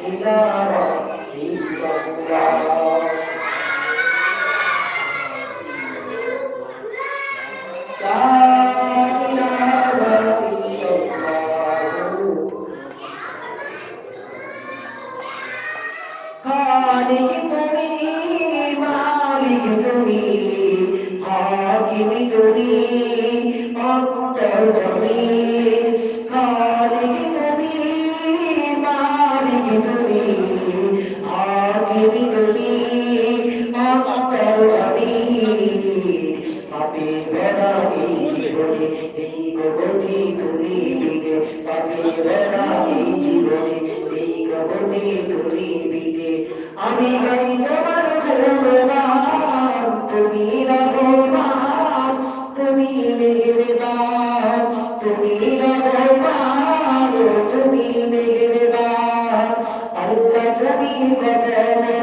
إلى ربك الله لا إله إلا الله خالق তুমি মালিক তুমি হাকিম তুমি অন্তর তুমি খালিক তুমি মালিক তুমি হাকিম তুমি অন্তর তুমি পাপি বেড়া এই জীবনে এই গতি তুমি বিগে পাপি বেড়া এই জীবনে এই গতি তুমি বিগে আমি গাই তোমার গুণগান তুমি রহমান তুমি মেহেরবান তুমি রহমান তুমি মেহেরবান আল্লাহ তুমি গজব